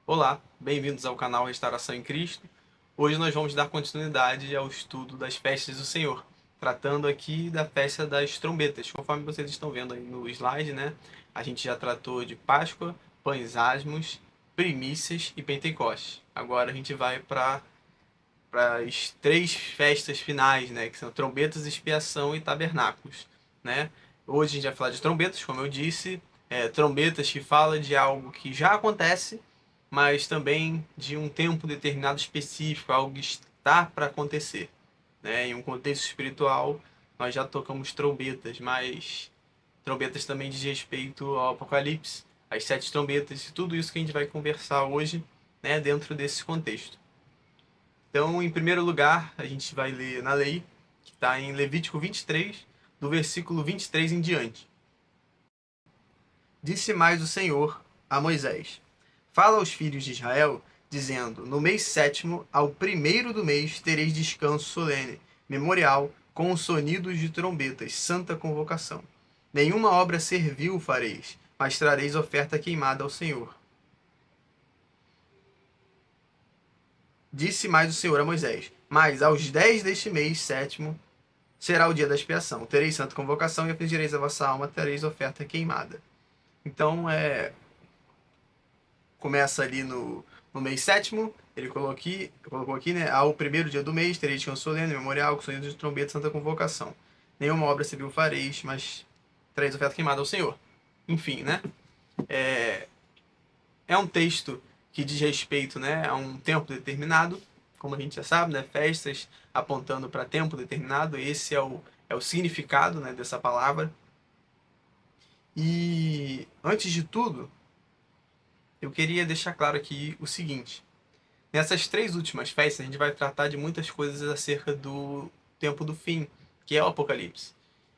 Olá, bem-vindos ao canal Restauração em Cristo. Hoje nós vamos dar continuidade ao estudo das festas do Senhor, tratando aqui da festa das trombetas. Conforme vocês estão vendo aí no slide, né? A gente já tratou de Páscoa, Pães Asmos, Primícias e Pentecostes. Agora a gente vai para as três festas finais, né? Que são trombetas, expiação e tabernáculos, né? Hoje a gente vai falar de trombetas, como eu disse, trombetas que falam de algo que já acontece, mas também de um tempo determinado específico, algo que está para acontecer, né? Em um contexto espiritual, nós já tocamos trombetas, mas trombetas também diz respeito ao Apocalipse, as sete trombetas e tudo isso que a gente vai conversar hoje, né? Dentro desse contexto. Então, em primeiro lugar, a gente vai ler na lei, que está em Levítico 23, do versículo 23 em diante. Disse mais o Senhor a Moisés: Fala aos filhos de Israel, dizendo: No mês sétimo, ao primeiro do mês, tereis descanso solene, memorial, com sonidos de trombetas, santa convocação. Nenhuma obra servil fareis, mas trareis oferta queimada ao Senhor. Disse mais o Senhor a Moisés: Mas aos 10 deste mês sétimo será o dia da expiação. Tereis santa convocação e afligireis a vossa alma, tereis oferta queimada. Então, começa ali no mês sétimo, ele colocou aqui, né? Ao primeiro dia do mês, tereis descanso solene, memorial, com sonido de trombeta, santa convocação. Nenhuma obra civil fareis, mas tereis oferta queimada ao Senhor. Enfim, né? É um texto que diz respeito, né, a um tempo determinado, como a gente já sabe, né? Festas apontando para tempo determinado, esse é o significado, né, dessa palavra. E antes de tudo, eu queria deixar claro aqui o seguinte: nessas três últimas festas, a gente vai tratar de muitas coisas acerca do tempo do fim, que é o Apocalipse.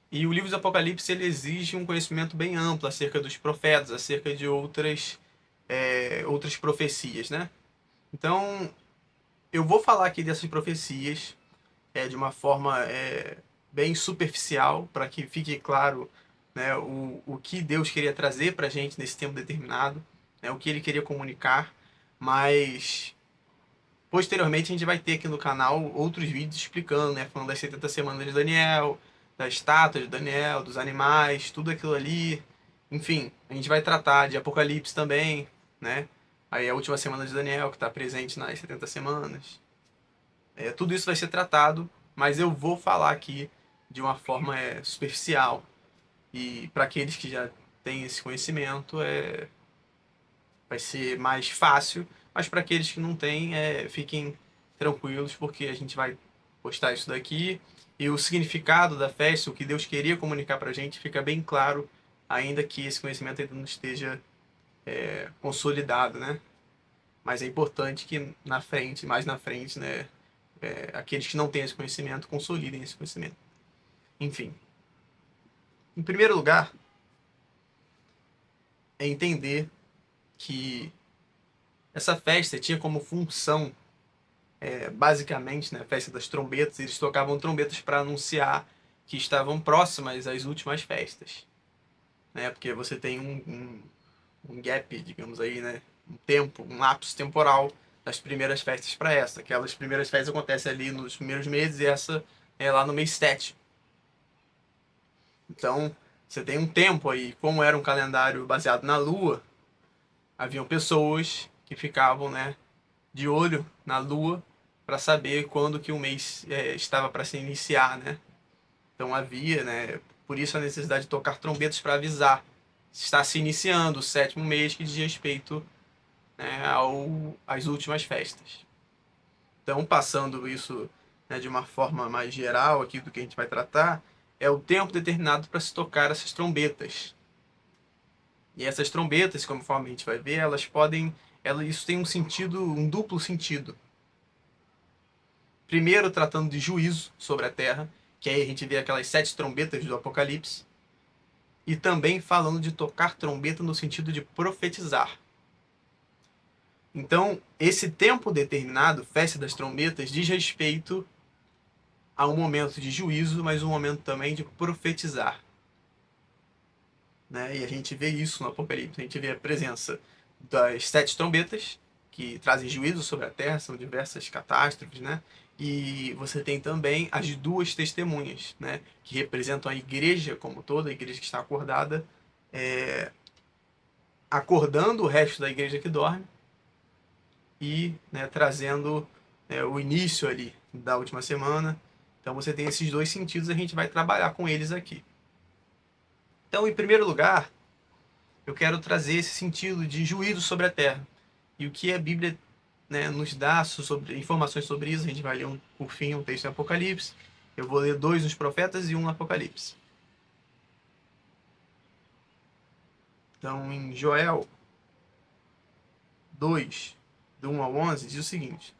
E o livro do Apocalipse ele exige um conhecimento bem amplo acerca dos profetas, acerca de outras profecias, né? Então, eu vou falar aqui dessas profecias de uma forma bem superficial, para que fique claro, né, o que Deus queria trazer para a gente nesse tempo determinado, né, o que ele queria comunicar, mas posteriormente a gente vai ter aqui no canal outros vídeos explicando, né, falando das 70 semanas de Daniel, da estátua de Daniel, dos animais, tudo aquilo ali. Enfim, a gente vai tratar de Apocalipse também, né? Aí a última semana de Daniel, que está presente nas 70 semanas. Tudo isso vai ser tratado, mas eu vou falar aqui de uma forma superficial. E para aqueles que já têm esse conhecimento, vai ser mais fácil, mas para aqueles que não têm, fiquem tranquilos, porque a gente vai postar isso daqui. E o significado da festa, o que Deus queria comunicar para a gente, fica bem claro, ainda que esse conhecimento ainda não esteja consolidado, né? Mas é importante que na frente, mais na frente, né, aqueles que não têm esse conhecimento consolidem esse conhecimento. Enfim, em primeiro lugar, é entender que essa festa tinha como função, basicamente, né, a festa das trombetas, eles tocavam trombetas para anunciar que estavam próximas às últimas festas, né, porque você tem um gap, digamos aí, né, um tempo, um lapso temporal das primeiras festas para essa. Aquelas primeiras festas acontecem ali nos primeiros meses e essa é lá no mês 7. Então, você tem um tempo aí, como era um calendário baseado na lua, haviam pessoas que ficavam, né, de olho na lua para saber quando que o mês estava para se iniciar, né? Então havia, né, por isso a necessidade de tocar trombetas para avisar está se iniciando o sétimo mês que diz respeito, né, às últimas festas. Então, passando isso, né, de uma forma mais geral aqui do que a gente vai tratar, é o tempo determinado para se tocar essas trombetas. E essas trombetas, conforme a gente vai ver, isso tem um sentido, um duplo sentido. Primeiro, tratando de juízo sobre a terra, que aí a gente vê aquelas 7 trombetas do Apocalipse, e também falando de tocar trombeta no sentido de profetizar. Então, esse tempo determinado, festa das trombetas, diz respeito há um momento de juízo, mas um momento também de profetizar. Né? E a gente vê isso no Apocalipse. A gente vê a presença das 7 trombetas, que trazem juízo sobre a terra, são diversas catástrofes, né? E você tem também as 2 testemunhas, né? Que representam a igreja como toda, a igreja que está acordada, acordando o resto da igreja que dorme e, né, trazendo o início ali da última semana. Então você tem esses 2 sentidos, a gente vai trabalhar com eles aqui. Então, em primeiro lugar, eu quero trazer esse sentido de juízo sobre a terra. E o que a Bíblia, né, nos dá sobre informações sobre isso. A gente vai ler, por fim, um texto em Apocalipse. Eu vou ler 2 nos profetas e 1 no Apocalipse. Então, em Joel 2, do 1 ao 11, diz o seguinte: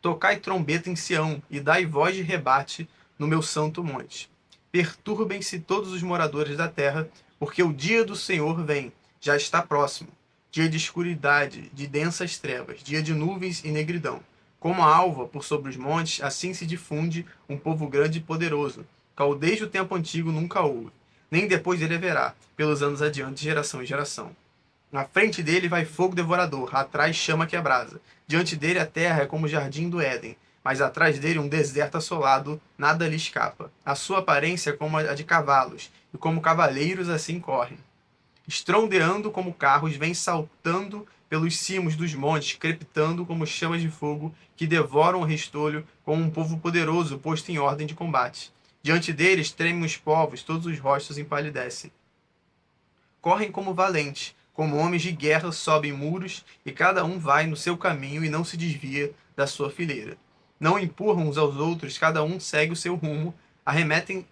Tocai trombeta em Sião, e dai voz de rebate no meu santo monte. Perturbem-se todos os moradores da terra, porque o dia do Senhor vem, já está próximo. Dia de escuridade, de densas trevas, dia de nuvens e negridão. Como a alva por sobre os montes, assim se difunde um povo grande e poderoso, qual desde o tempo antigo nunca houve, nem depois dele haverá, pelos anos adiante, de geração em geração. Na frente dele vai fogo devorador, atrás chama que abrasa. Diante dele a terra é como o jardim do Éden, mas atrás dele um deserto assolado, nada lhe escapa. A sua aparência é como a de cavalos, e como cavaleiros assim correm. Estrondeando como carros, vem saltando pelos cimos dos montes, crepitando como chamas de fogo que devoram o restolho, como um povo poderoso posto em ordem de combate. Diante deles tremem os povos, todos os rostos empalidecem. Correm como valentes, como homens de guerra sobem muros, e cada um vai no seu caminho e não se desvia da sua fileira. Não empurram uns aos outros, cada um segue o seu rumo, arremetem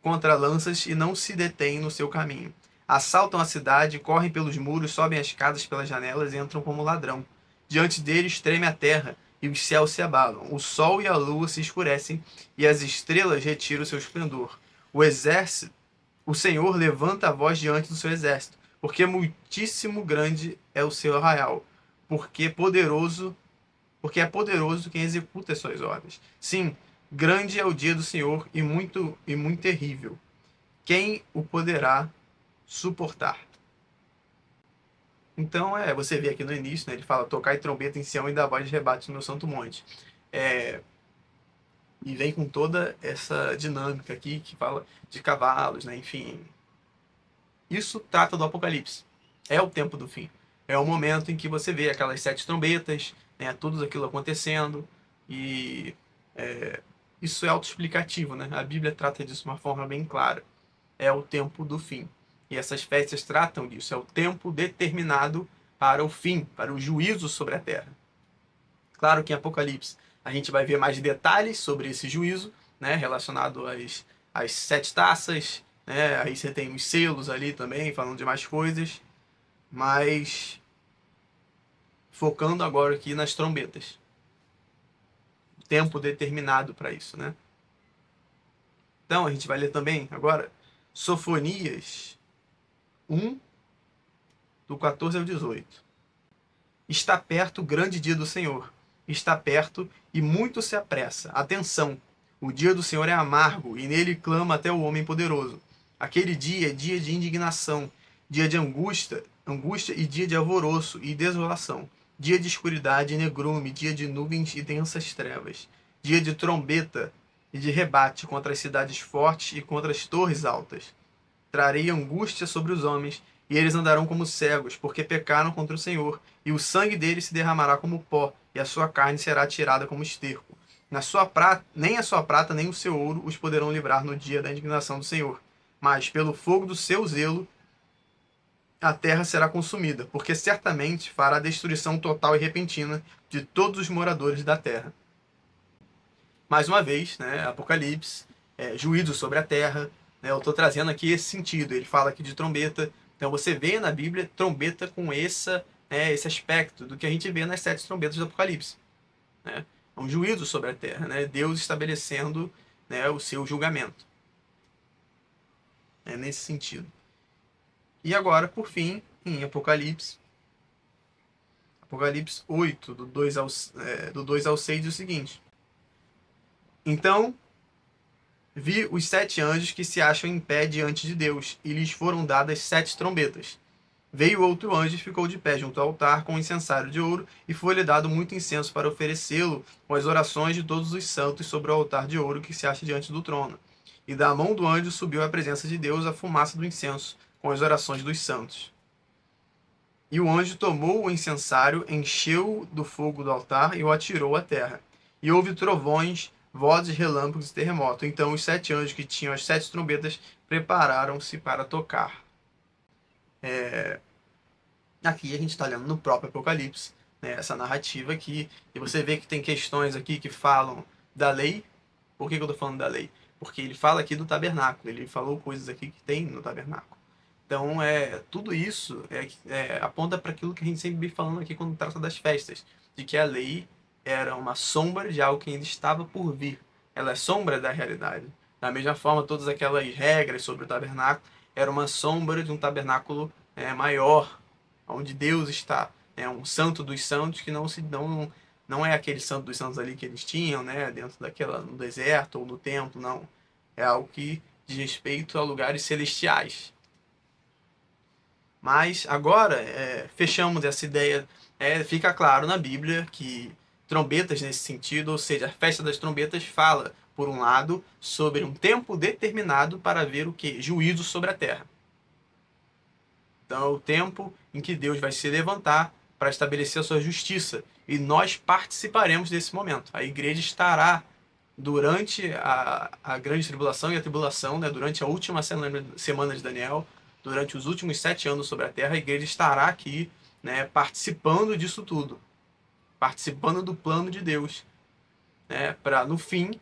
contra lanças e não se detêm no seu caminho. Assaltam a cidade, correm pelos muros, sobem as casas pelas janelas e entram como ladrão. Diante deles treme a terra e os céus se abalam. O sol e a lua se escurecem e as estrelas retiram o seu esplendor. O Senhor levanta a voz diante do seu exército, porque muitíssimo grande é o seu arraial, porque é poderoso quem executa as suas ordens. Sim, grande é o dia do Senhor e muito terrível. Quem o poderá suportar? Então, você vê aqui no início, né, ele fala: tocar trombeta em Sião e dar voz de rebate no meu santo monte. E vem com toda essa dinâmica aqui que fala de cavalos, né, enfim. Isso trata do Apocalipse. É o tempo do fim. É o momento em que você vê aquelas 7 trombetas, né, tudo aquilo acontecendo. E isso é autoexplicativo, né? A Bíblia trata disso de uma forma bem clara. É o tempo do fim. E essas festas tratam disso. É o tempo determinado para o fim, para o juízo sobre a terra. Claro que em Apocalipse a gente vai ver mais detalhes sobre esse juízo, né, relacionado às 7 taças, né, aí você tem os selos ali também, falando de mais coisas, mas focando agora aqui nas trombetas. Tempo determinado para isso, né? Então a gente vai ler também agora Sofonias 1, do 14 ao 18. Está perto o grande dia do Senhor. Está perto e muito se apressa. Atenção! O dia do Senhor é amargo e nele clama até o homem poderoso. Aquele dia é dia de indignação, dia de angústia e dia de alvoroço e desolação. Dia de escuridade e negrume, dia de nuvens e densas trevas. Dia de trombeta e de rebate contra as cidades fortes e contra as torres altas. Trarei angústia sobre os homens, e eles andarão como cegos, porque pecaram contra o Senhor, e o sangue deles se derramará como pó, e a sua carne será tirada como esterco. Nem a sua prata nem o seu ouro os poderão livrar no dia da indignação do Senhor. Mas pelo fogo do seu zelo a terra será consumida, porque certamente fará destruição total e repentina de todos os moradores da terra. Mais uma vez, né, Apocalipse, juízo sobre a terra, né, eu estou trazendo aqui esse sentido. Ele fala aqui de trombeta. Então você vê na Bíblia trombeta com esse aspecto do que a gente vê nas 7 trombetas do Apocalipse. Né? É um juízo sobre a terra, né? Deus estabelecendo, né, o seu julgamento. É nesse sentido. E agora, por fim, em Apocalipse 8, do 2 ao 6, diz o seguinte: Então vi os 7 anjos que se acham em pé diante de Deus, e lhes foram dadas 7 trombetas. Veio outro anjo e ficou de pé junto ao altar com um incensário de ouro, e foi-lhe dado muito incenso para oferecê-lo com as orações de todos os santos sobre o altar de ouro que se acha diante do trono. E da mão do anjo subiu à presença de Deus a fumaça do incenso, com as orações dos santos. E o anjo tomou o incensário, encheu do fogo do altar e o atirou à terra. E houve trovões, vozes, relâmpagos e terremoto. Então os 7 anjos que tinham as 7 trombetas prepararam-se para tocar. Aqui a gente está lendo no próprio Apocalipse, né, essa narrativa aqui. E você vê que tem questões aqui que falam da lei. Por que eu estou falando da lei? Porque ele fala aqui do tabernáculo. Ele falou coisas aqui que tem no tabernáculo. Então, tudo isso aponta para aquilo que a gente sempre vem falando aqui quando trata das festas, de que a lei era uma sombra de algo que ainda estava por vir. Ela é sombra da realidade. Da mesma forma, todas aquelas regras sobre o tabernáculo eram uma sombra de um tabernáculo maior, onde Deus está. É um santo dos santos que não é aquele santo dos santos ali que eles tinham, né, dentro daquela no deserto ou no templo, não. É algo que diz respeito a lugares celestiais. Mas agora fechamos essa ideia. Fica claro na Bíblia que trombetas nesse sentido, ou seja, a festa das trombetas fala, por um lado, sobre um tempo determinado para ver o que? Juízo sobre a terra. Então é o tempo em que Deus vai se levantar para estabelecer a sua justiça. E nós participaremos desse momento. A igreja estará durante a grande tribulação e a tribulação, né, durante a última semana de Daniel, durante os últimos 7 anos sobre a terra, a igreja estará aqui, né, participando disso tudo, participando do plano de Deus, né, para no fim,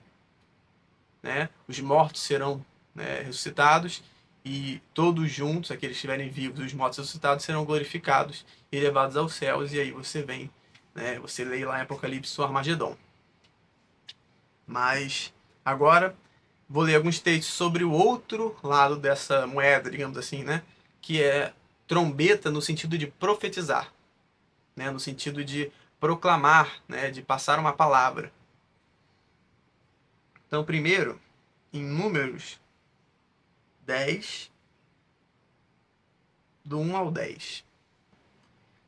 né, os mortos serão, né, ressuscitados e todos juntos, aqueles que estiverem vivos, os mortos ressuscitados serão glorificados e levados aos céus, e aí você vem, né, você lê lá em Apocalipse o Armagedon. Mas agora vou ler alguns textos sobre o outro lado dessa moeda, digamos assim, né? Que é trombeta no sentido de profetizar, né? No sentido de proclamar, né? De passar uma palavra. Então, primeiro, em Números 10, do 1 ao 10.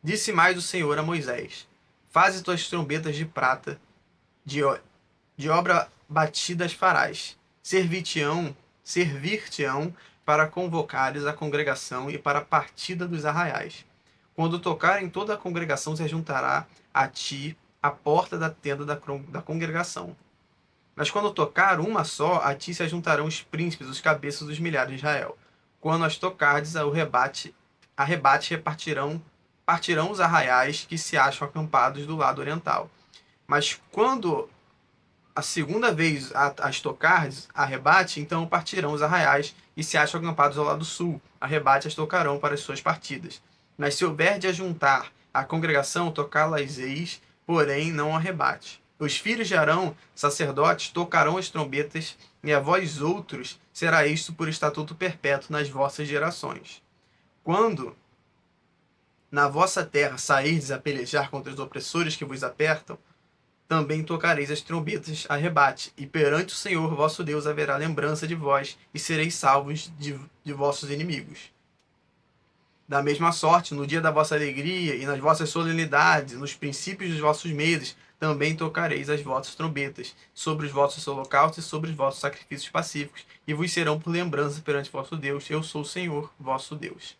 Disse mais o Senhor a Moisés: Faze tuas trombetas de prata, de obra batida as farás. Servir-te-ão para convocares a congregação e para a partida dos arraiais. Quando tocarem, toda a congregação se juntará a ti à porta da tenda da congregação. Mas quando tocar uma só, a ti se juntarão os príncipes, os cabeças dos milhares de Israel. Quando as tocardes, partirão os arraiais que se acham acampados do lado oriental. Mas quando a segunda vez as tocardes, arrebate, então partirão os arraiais e se acham acampados ao lado sul. Arrebate as tocarão para as suas partidas. Mas se houver de ajuntar a congregação, tocá-las-eis, porém não arrebate. Os filhos de Arão, sacerdotes, tocarão as trombetas, e a vós outros será isto por estatuto perpétuo nas vossas gerações. Quando na vossa terra sairdes a pelejar contra os opressores que vos apertam, também tocareis as trombetas a rebate, e perante o Senhor vosso Deus haverá lembrança de vós, e sereis salvos de vossos inimigos. Da mesma sorte, no dia da vossa alegria, e nas vossas solenidades, nos princípios dos vossos meses, também tocareis as vossas trombetas, sobre os vossos holocaustos e sobre os vossos sacrifícios pacíficos, e vos serão por lembrança perante vosso Deus. Eu sou o Senhor, vosso Deus.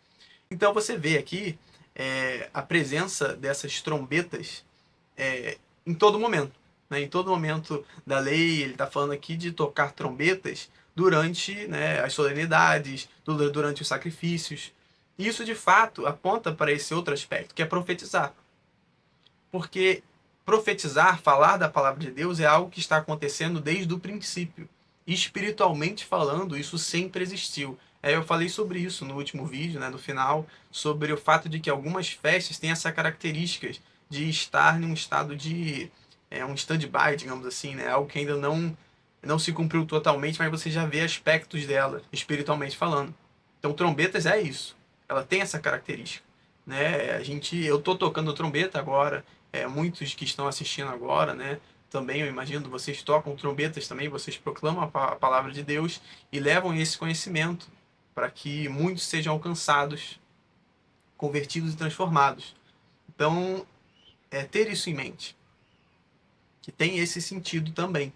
Então você vê aqui a presença dessas trombetas em todo momento. Né? Em todo momento da lei, ele está falando aqui de tocar trombetas durante, né, as solenidades, durante os sacrifícios. Isso, de fato, aponta para esse outro aspecto, que é profetizar. Porque profetizar, falar da palavra de Deus, é algo que está acontecendo desde o princípio. Espiritualmente falando, isso sempre existiu. Eu falei sobre isso no último vídeo, né, no final, sobre o fato de que algumas festas têm essa característica de estar em um estado de um stand-by, digamos assim, né, algo que ainda não se cumpriu totalmente, mas você já vê aspectos dela, espiritualmente falando. Então, trombetas é isso. Ela tem essa característica, né? Eu tô tocando trombeta agora, muitos que estão assistindo agora, né, também, eu imagino, vocês tocam trombetas também, vocês proclamam a palavra de Deus e levam esse conhecimento para que muitos sejam alcançados, convertidos e transformados. Então, ter isso em mente, que tem esse sentido também.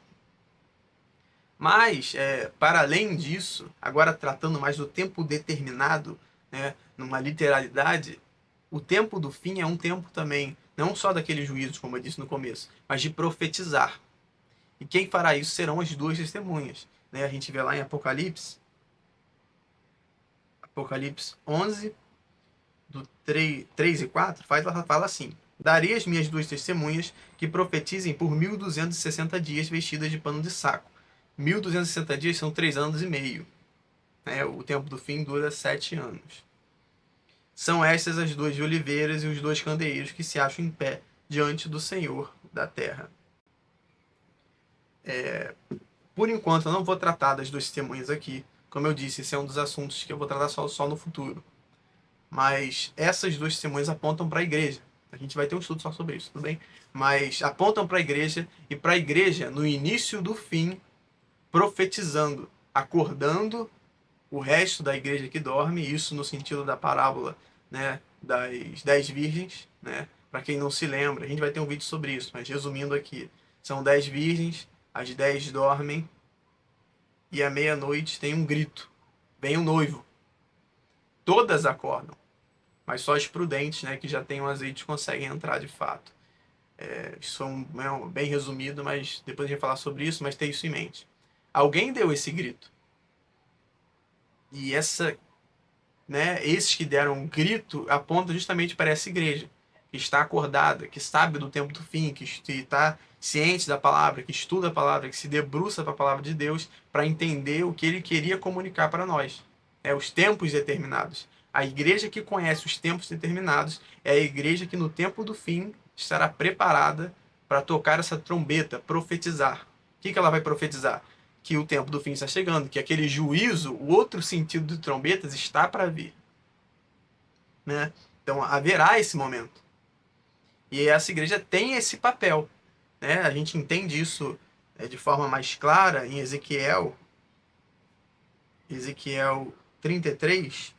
Mas, para além disso, agora tratando mais do tempo determinado, né, numa literalidade, o tempo do fim é um tempo também, não só daqueles juízos, como eu disse no começo, mas de profetizar. E quem fará isso serão as duas testemunhas. Né? A gente vê lá em Apocalipse 11, do 3 e 4, fala assim: darei as minhas duas testemunhas que profetizem por 1260 dias vestidas de pano de saco. 1260 dias são 3 anos e meio. O tempo do fim dura 7 anos. São estas as duas oliveiras e os dois candeeiros que se acham em pé diante do Senhor da terra. Por enquanto, eu não vou tratar das duas testemunhas aqui. Como eu disse, esse é um dos assuntos que eu vou tratar só no futuro. Mas essas duas testemunhas apontam para a igreja. A gente vai ter um estudo só sobre isso, tudo bem? Mas apontam para a igreja, e para a igreja, no início do fim, profetizando, acordando o resto da igreja que dorme, isso no sentido da parábola, né, das 10 virgens, né? Para quem não se lembra, a gente vai ter um vídeo sobre isso, mas resumindo aqui, são 10 virgens, as 10 dormem, e à meia-noite tem um grito, vem o noivo. Todas acordam, mas só os prudentes, né, que já têm um azeite, conseguem entrar de fato. Isso é bem resumido, mas depois a gente vai falar sobre isso, mas tem isso em mente. Alguém deu esse grito. E esses que deram um grito apontam justamente para essa igreja, que está acordada, que sabe do tempo do fim, que está ciente da palavra, que estuda a palavra, que se debruça para a palavra de Deus para entender o que ele queria comunicar para nós. Os tempos determinados. A igreja que conhece os tempos determinados é a igreja que no tempo do fim estará preparada para tocar essa trombeta, profetizar. O que ela vai profetizar? Que o tempo do fim está chegando, que aquele juízo, o outro sentido de trombetas está para vir. Né? Então haverá esse momento. E essa igreja tem esse papel. Né? A gente entende isso de forma mais clara em Ezequiel 33,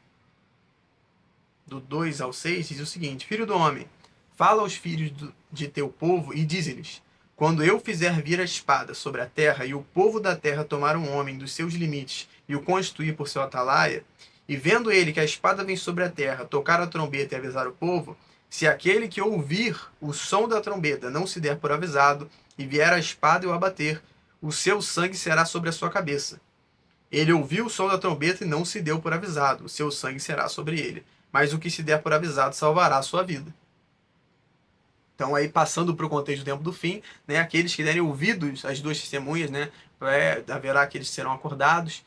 do 2 ao 6, diz o seguinte: Filho do homem, fala aos filhos de teu povo e dize-lhes: quando eu fizer vir a espada sobre a terra, e o povo da terra tomar um homem dos seus limites e o constituir por seu atalaia, e vendo ele que a espada vem sobre a terra, tocar a trombeta e avisar o povo, se aquele que ouvir o som da trombeta não se der por avisado, e vier a espada e o abater, o seu sangue será sobre a sua cabeça. Ele ouviu o som da trombeta e não se deu por avisado, o seu sangue será sobre ele. Mas o que se der por avisado salvará a sua vida. Então, aí passando para o contexto do tempo do fim, né, aqueles que derem ouvidos às duas testemunhas, né, haverá aqueles que serão acordados,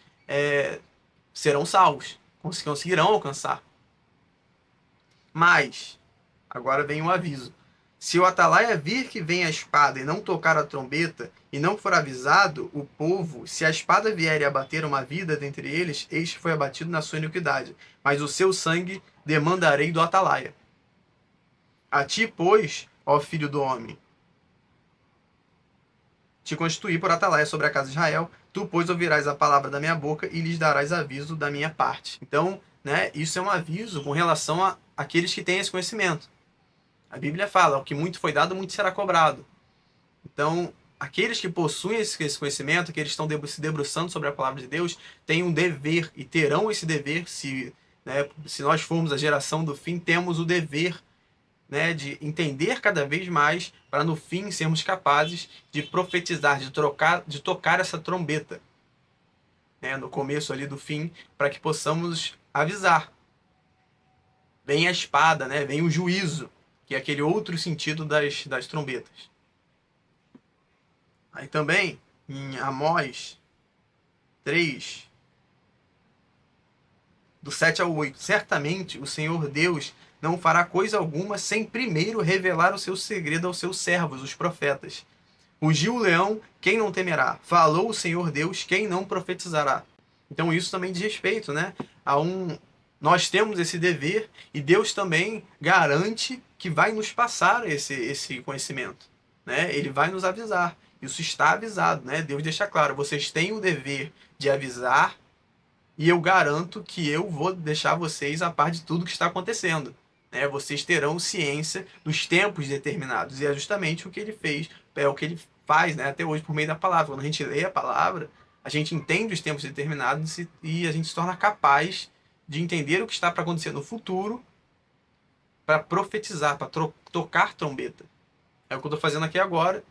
serão salvos, conseguirão alcançar. Mas, agora vem um aviso: se o atalaia vir que vem a espada e não tocar a trombeta, e não for avisado o povo, se a espada vier e abater uma vida dentre eles, este foi abatido na sua iniquidade, mas o seu sangue demandarei do atalaia. A ti, pois, ó filho do homem, te constituí por atalaia sobre a casa de Israel, tu, pois, ouvirás a palavra da minha boca e lhes darás aviso da minha parte. Então, né, isso é um aviso com relação àqueles que têm esse conhecimento. A Bíblia fala: o que muito foi dado, muito será cobrado. Então, aqueles que possuem esse conhecimento, que eles estão se debruçando sobre a palavra de Deus, têm um dever, e terão esse dever, se nós formos a geração do fim, temos o dever, né, de entender cada vez mais, para no fim sermos capazes de profetizar, de tocar essa trombeta, né, no começo ali do fim, para que possamos avisar. Vem a espada, né, vem o juízo, que é aquele outro sentido das trombetas. Aí também, em Amós 3, do 7 ao 8, certamente o Senhor Deus não fará coisa alguma sem primeiro revelar o seu segredo aos seus servos, os profetas. Rugiu o leão, quem não temerá? Falou o Senhor Deus, quem não profetizará? Então isso também diz respeito, né, nós temos esse dever, e Deus também garante que vai nos passar esse conhecimento. né? Ele vai nos avisar. Isso está avisado, né? Deus deixa claro, vocês têm o dever de avisar e eu garanto que eu vou deixar vocês a par de tudo que está acontecendo. Né? Vocês terão ciência dos tempos determinados. E é justamente o que ele fez, é o que ele faz, né? Até hoje por meio da palavra. Quando a gente lê a palavra, a gente entende os tempos determinados e a gente se torna capaz de entender o que está para acontecer no futuro, para profetizar, para tocar trombeta. É o que eu estou fazendo aqui agora,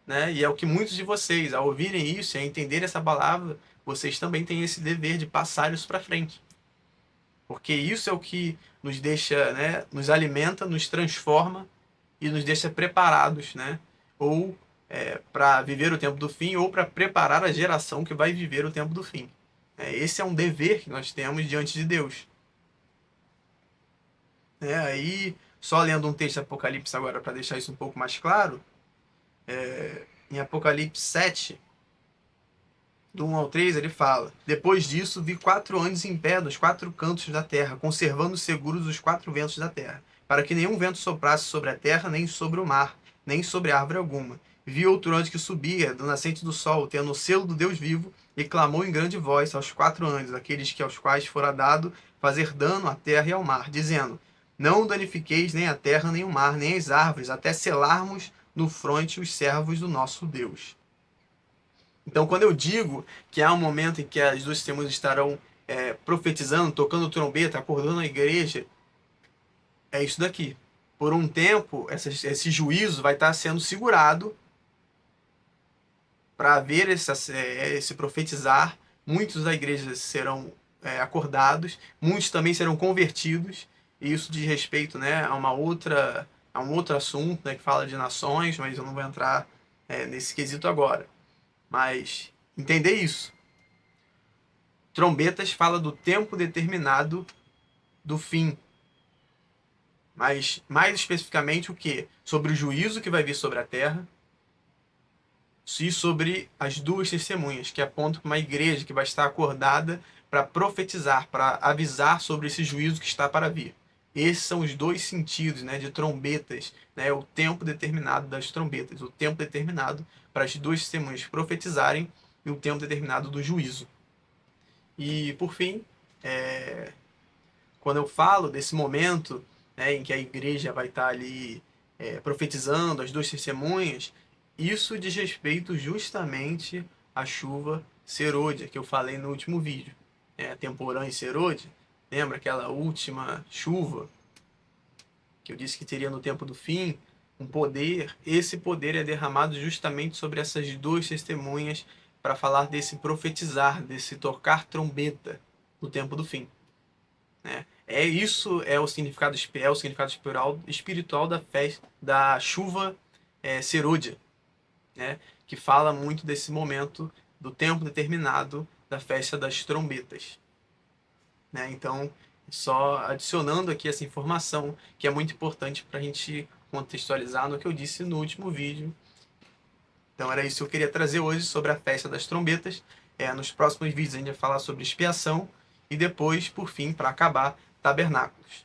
né? E é o que muitos de vocês, ao ouvirem isso e a entender essa palavra, vocês também têm esse dever de passar isso para frente. Porque isso é o que nos deixa, né, nos alimenta, nos transforma e nos deixa preparados, né? Ou para viver o tempo do fim, ou para preparar a geração que vai viver o tempo do fim. Esse é um dever que nós temos diante de Deus. Aí, só lendo um texto de Apocalipse agora para deixar isso um pouco mais claro, em Apocalipse 7, do 1 ao 3, ele fala: Depois disso, vi 4 anjos em pé nos 4 cantos da terra, conservando seguros os 4 ventos da terra, para que nenhum vento soprasse sobre a terra, nem sobre o mar, nem sobre árvore alguma. Vi outro anjo que subia do nascente do sol, tendo o selo do Deus vivo, e clamou em grande voz aos 4 anjos, aqueles que aos quais fora dado fazer dano à terra e ao mar, dizendo: Não danifiqueis nem a terra, nem o mar, nem as árvores, até selarmos no fronte os servos do nosso Deus. Então, quando eu digo que há um momento em que as duas testemunhas estarão profetizando, tocando trombeta, acordando a igreja, é isso daqui. Por um tempo, esse juízo vai estar sendo segurado para haver esse profetizar. Muitos da igreja serão acordados, muitos também serão convertidos, e isso diz respeito, né, a um outro assunto, né, que fala de nações, mas eu não vou entrar nesse quesito agora. Mas entender isso. Trombetas fala do tempo determinado do fim. Mas mais especificamente o que? Sobre o juízo que vai vir sobre a terra e sobre as duas testemunhas, que apontam para uma igreja que vai estar acordada para profetizar, para avisar sobre esse juízo que está para vir. Esses são os dois sentidos, né, de trombetas, né, o tempo determinado das trombetas, o tempo determinado para as duas testemunhas profetizarem e o tempo determinado do juízo. E, por fim, quando eu falo desse momento, né, em que a igreja vai estar ali profetizando as duas testemunhas, isso diz respeito justamente à chuva serôdia, que eu falei no último vídeo. Temporã e serôdia, lembra aquela última chuva que eu disse que teria no tempo do fim? Um poder, esse poder é derramado justamente sobre essas duas testemunhas para falar desse profetizar, desse tocar trombeta no tempo do fim. Isso é o significado espiritual da festa da chuva serôdia, né? Que fala muito desse momento do tempo determinado da festa das trombetas. Então, só adicionando aqui essa informação que é muito importante para a gente contextualizar no que eu disse no último vídeo. Então era isso que eu queria trazer hoje sobre a festa das trombetas. Nos próximos vídeos a gente vai falar sobre expiação e depois, por fim, para acabar, tabernáculos.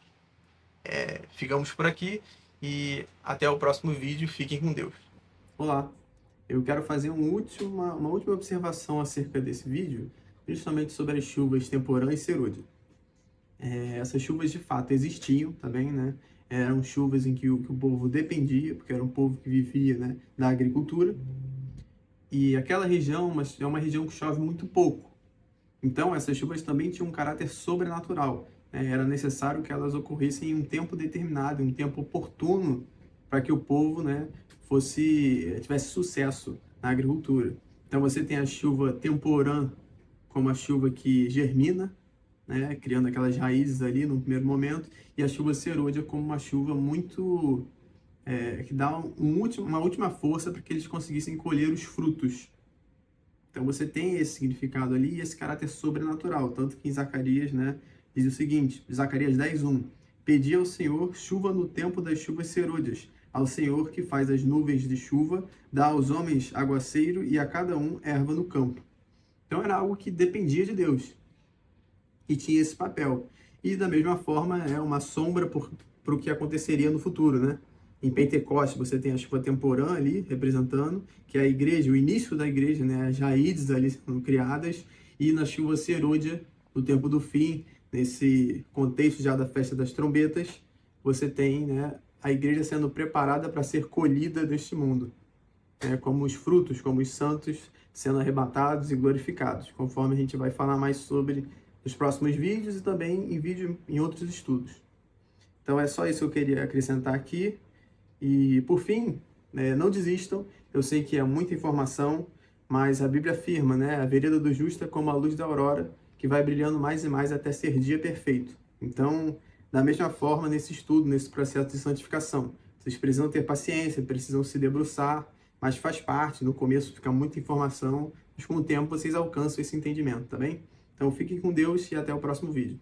Ficamos por aqui e até o próximo vídeo. Fiquem com Deus. Olá, eu quero fazer uma última observação acerca desse vídeo, justamente sobre as chuvas temporã e serôdia. Essas chuvas de fato existiam também, né? Eram chuvas em que o povo dependia, porque era um povo que vivia, né, da agricultura. E aquela região é uma região que chove muito pouco. Então, essas chuvas também tinham um caráter sobrenatural. Era necessário que elas ocorressem em um tempo determinado, em um tempo oportuno, para que o povo, né, tivesse sucesso na agricultura. Então, você tem a chuva temporã, como a chuva que germina, né, criando aquelas raízes ali no primeiro momento, e a chuva serôdia como uma chuva muito que dá uma última força para que eles conseguissem colher os frutos. Então você tem esse significado ali e esse caráter sobrenatural, tanto que em Zacarias, né, diz o seguinte, Zacarias 10:1, pedi ao Senhor chuva no tempo das chuvas serôdias, ao Senhor que faz as nuvens de chuva, dá aos homens aguaceiro e a cada um erva no campo. Então era algo que dependia de Deus e tinha esse papel. E da mesma forma é uma sombra para o que aconteceria no futuro, né? Em Pentecostes você tem a chuva temporã ali representando, que é a igreja, o início da igreja, né? As raízes ali sendo criadas, e na chuva serôdia, no tempo do fim, nesse contexto já da festa das trombetas, você tem, né, a igreja sendo preparada para ser colhida deste mundo, né, como os frutos, como os santos sendo arrebatados e glorificados, conforme a gente vai falar mais sobre nos próximos vídeos e também em outros estudos. Então é só isso que eu queria acrescentar aqui. E por fim, né, não desistam. Eu sei que é muita informação, mas a Bíblia afirma, né, a vereda do justo é como a luz da aurora, que vai brilhando mais e mais até ser dia perfeito. Então, da mesma forma, nesse estudo, nesse processo de santificação, vocês precisam ter paciência, precisam se debruçar, mas faz parte. No começo fica muita informação, mas com o tempo vocês alcançam esse entendimento, tá bem? Então fiquem com Deus e até o próximo vídeo.